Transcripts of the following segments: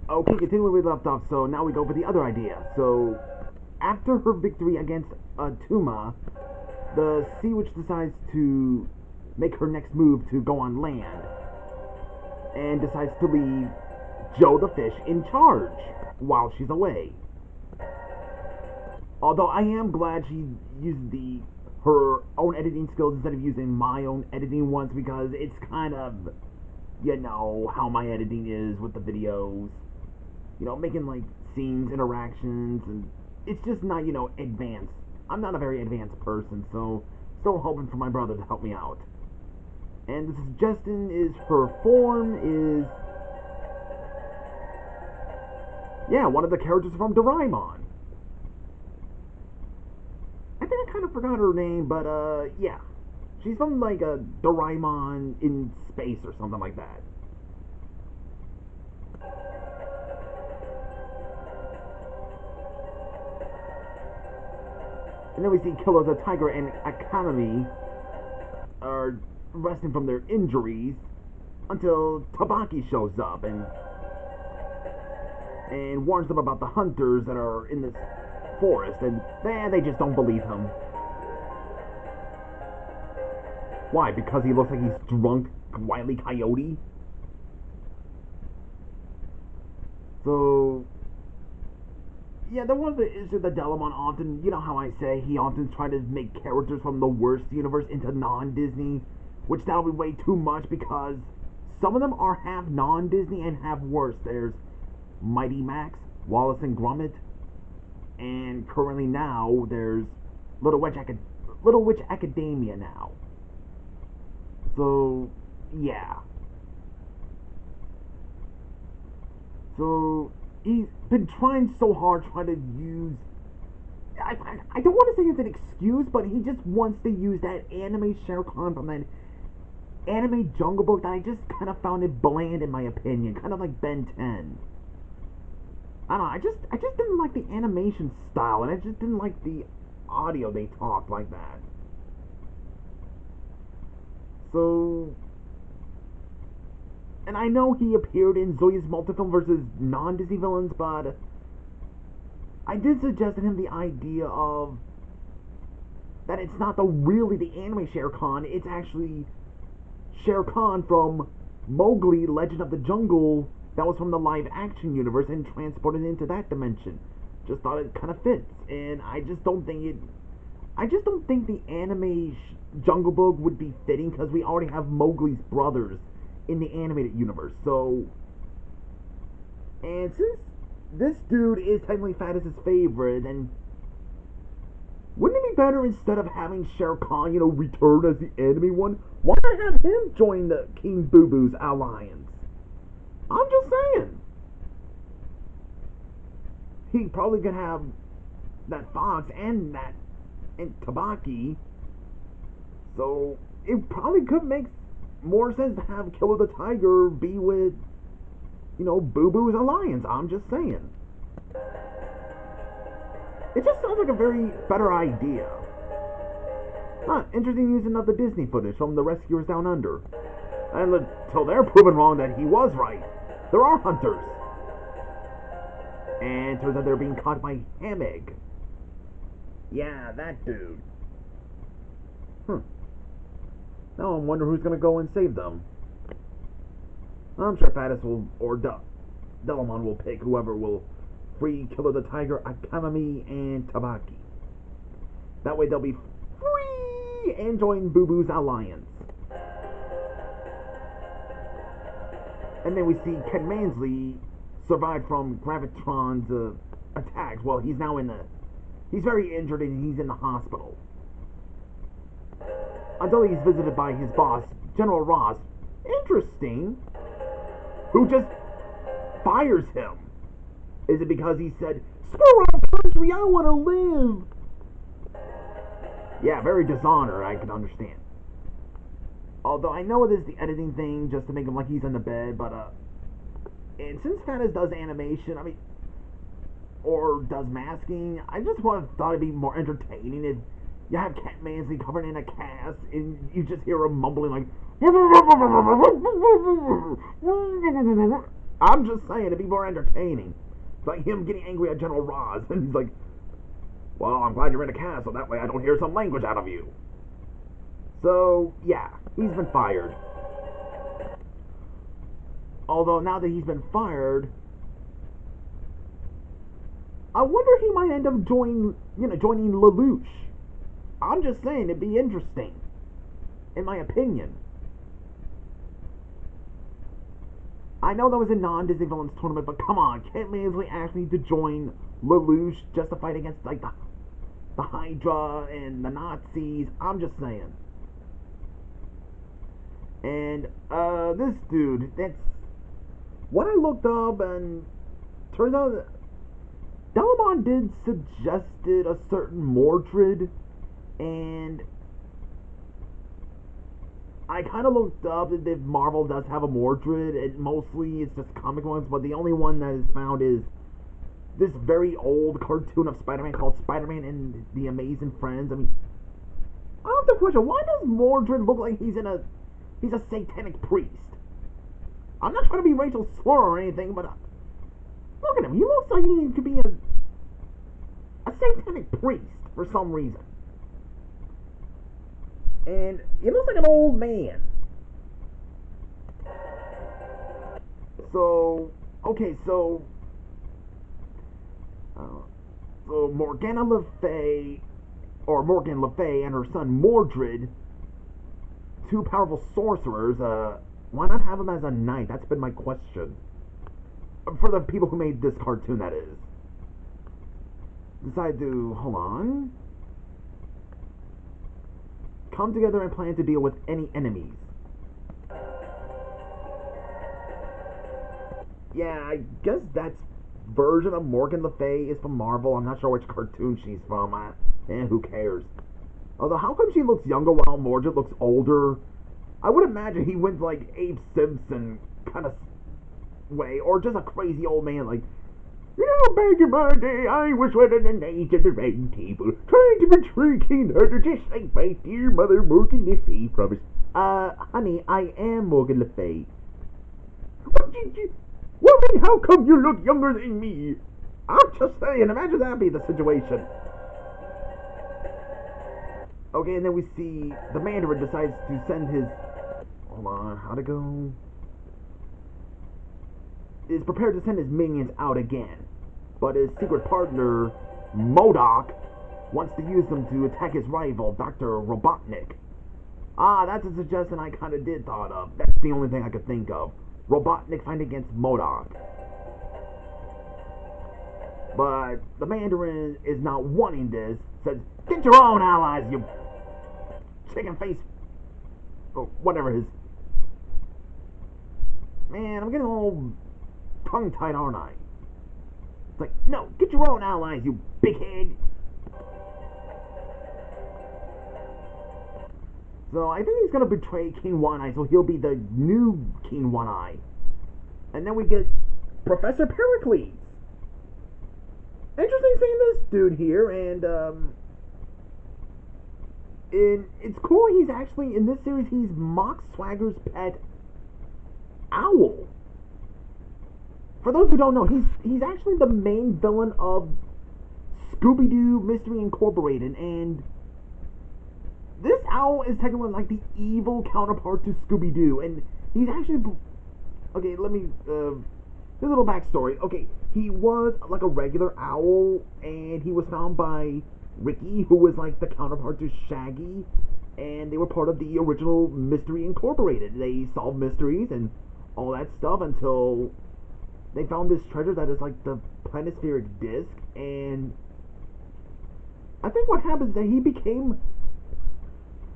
Okay, continuing where we left off. So now we go for the other idea. So after her victory against Tuma, the Sea Witch decides to make her next move to go on land and decides to leave Joe the Fish in charge while she's away. Although I am glad she used her own editing skills instead of using my own editing ones, because it's kind of, how my editing is with the videos. Making like scenes, interactions, and it's just not, advanced. I'm not a very advanced person, so still hoping for my brother to help me out. And the suggestion is her form is, one of the characters from Doraemon. I think I kind of forgot her name, but yeah. She's from like a Doraemon in space or something like that. And then we see Killer the Tiger and Akame are resting from their injuries until Tabaki shows up and warns them about the hunters that are in this forest, and they just don't believe him. Why? Because he looks like he's drunk, Wile E. Coyote? So, yeah, there was the issue that Delamon often, you know how I say, he often tried to make characters from the worst universe into non-Disney, which that would be way too much because some of them are half non-Disney and half worse. There's Mighty Max, Wallace and Gromit, and currently now there's Little Witch Academia now. So, yeah. So, he's been trying so hard trying to use... I don't want to say it's an excuse, but he just wants to use that anime Shere Khan from that anime Jungle Book that I just kind of found it bland in my opinion. Kind of like Ben 10. I don't know, I just didn't like the animation style, and I just didn't like the audio they talked like that. So, and I know he appeared in Zoya's Multifilm versus non-Disney villains, but I did suggest to him the idea of that it's not really the anime Shere Khan, it's actually Shere Khan from Mowgli, Legend of the Jungle, that was from the live-action universe and transported into that dimension. Just thought it kind of fits, and I just don't think the anime Jungle Book would be fitting because we already have Mowgli's brothers in the animated universe. So, and since this dude is technically Faddis' favorite, and wouldn't it be better instead of having Shere Khan, return as the enemy one? Why not have him join the King Boo Boo's alliance? I'm just saying. He probably could have that Fox and Tabaki. So it probably could make more sense to have Killer the Tiger be with, Boo Boo's alliance. I'm just saying. It just sounds like a very better idea. Interesting using of the Disney footage from the Rescuers Down Under. And until they're proven wrong that he was right, there are hunters. And it turns out they're being caught by Hamig. Yeah, that dude. Now I'm wondering who's gonna go and save them. I'm sure Faddis will, or Delamon will pick whoever will free Killer the Tiger, Akame, and Tabaki. That way they'll be free and join Boo Boo's alliance. And then we see Ken Mansley survived from Gravitron's attacks. Well, he's now he's very injured and he's in the hospital. Until he's visited by his boss, General Ross. Interesting. Who just fires him. Is it because he said, "Screw our country, I want to live"? Yeah, very dishonor, I can understand. Although I know it is the editing thing just to make him like he's in the bed, but and since Faddis does animation, or does masking, I just thought it'd be more entertaining if you have Cat Mansley covered in a cast and you just hear him mumbling like I'm just saying, it'd be more entertaining. It's like him getting angry at General Ross, and he's like, well, I'm glad you're in a castle, that way I don't hear some language out of you. So, yeah, he's been fired. Although, now that he's been fired, I wonder he might end up joining Lelouch. I'm just saying, it'd be interesting, in my opinion. I know that was a non-Disney Villains tournament, but come on, can't Mansley ask me to join Lelouch just to fight against, like, the Hydra and the Nazis? I'm just saying. And, this dude, that's what I looked up, and turns out that Delamon did suggested a certain Mordred, and I kind of looked up if Marvel does have a Mordred. Mostly it's just comic ones, but the only one that is found is this very old cartoon of Spider-Man called Spider-Man and the Amazing Friends. I mean, I have the question: why does Mordred look like he's a satanic priest? I'm not trying to be Rachel Slur or anything, but look at him. He looks like he could be a satanic priest for some reason. And he looks like an old man. So, okay, so Morgana Le Fay, or Morgan Le Fay, and her son Mordred, two powerful sorcerers. Why not have them as a knight? That's been my question. For the people who made this cartoon, that is. Decide to, hold on, come together and plan to deal with any enemies. Yeah, I guess that version of Morgan Le Fay is from Marvel. I'm not sure which cartoon she's from. Who cares? Although, how come she looks younger while Mordred looks older? I would imagine he went like Abe Simpson kind of way, or just a crazy old man like, back in my day, I was running an age at the round table, trying to betray King Arthur just like my dear mother Morgan Le Fay promised. Honey, I am Morgan Le Fay. Woman, how come you look younger than me? I'm just saying, imagine that be the situation. Okay, and then we see the Mandarin decides to send his... Hold on, how'd it go? Is prepared to send his minions out again. But his secret partner, MODOK, wants to use them to attack his rival, Dr. Robotnik. That's a suggestion I kind of did thought of. That's the only thing I could think of. Robotnik fighting against MODOK. But the Mandarin is not wanting this. Says, get your own allies, you chicken face. Or whatever his... Man, I'm getting a little tongue-tied, aren't I? It's like, no, get your own allies, you big head. So I think he's going to betray King One-Eye, so he'll be the new King One-Eye. And then we get Professor Pericles. Interesting seeing this dude here, and it's cool he's actually, in this series, he's Mock Swagger's pet owl. For those who don't know, he's actually the main villain of Scooby-Doo Mystery Incorporated, and this owl is technically like the evil counterpart to Scooby-Doo, and he's actually... Okay, let me... a little backstory. Okay, he was like a regular owl, and he was found by Ricky, who was like the counterpart to Shaggy, and they were part of the original Mystery Incorporated. They solved mysteries and all that stuff until they found this treasure that is like the planispheric disc, and I think what happens is that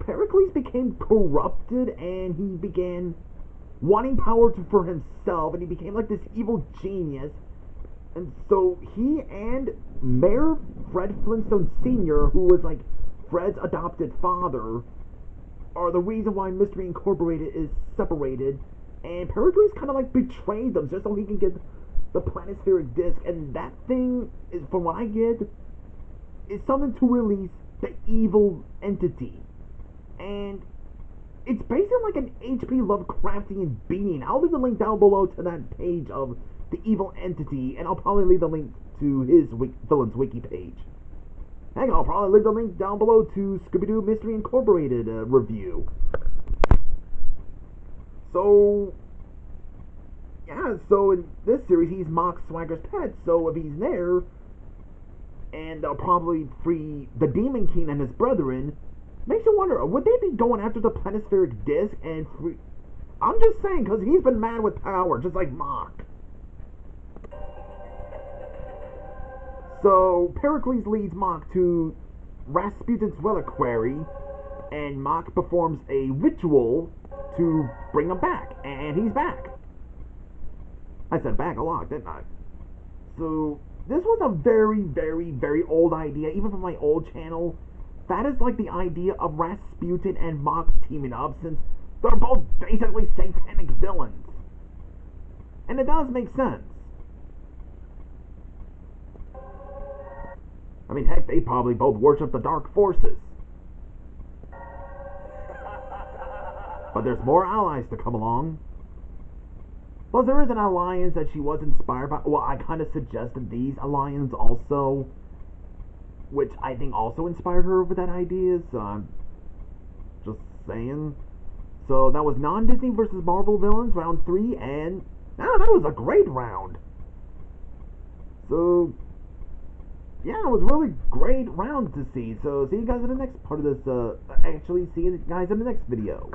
Pericles became corrupted, and he began wanting power for himself, and he became like this evil genius. And so he and Mayor Fred Flintstone Sr., who was like Fred's adopted father, are the reason why Mystery Incorporated is separated. And Pericles kind of like betrayed them just so he can get the planispheric disc. And that thing, is, from what I get, is something to release the evil entity. And it's basically like an H.P. Lovecraftian being. I'll leave the link down below to that page of the evil entity, and I'll probably leave the link to his villain's wiki page. Heck, I'll probably leave the link down below to Scooby-Doo Mystery Incorporated review. So, yeah, so in this series, he's Mock Swagger's pet, so if he's there, and they'll probably free the Demon King and his brethren, makes you wonder, would they be going after the planispheric disc and free... I'm just saying, because he's been mad with power, just like Mock. So, Pericles leads Mock to Rasputin's reliquary, and Mock performs a ritual to bring him back, and he's back. I said back a lot, didn't I? So, this was a very, very, very old idea, even from my old channel. That is like the idea of Rasputin and Mock teaming up, since they're both basically satanic villains. And it does make sense. I mean, heck, they probably both worship the dark forces. But there's more allies to come along. Plus, there is an alliance that she was inspired by. Well, I kind of suggested these alliances also, which I think also inspired her with that idea, so I'm just saying. So that was non-Disney versus Marvel villains, round 3, and that was a great round. So, yeah, it was a really great round to see. So, see you guys in the next part of this, actually, see you guys in the next video.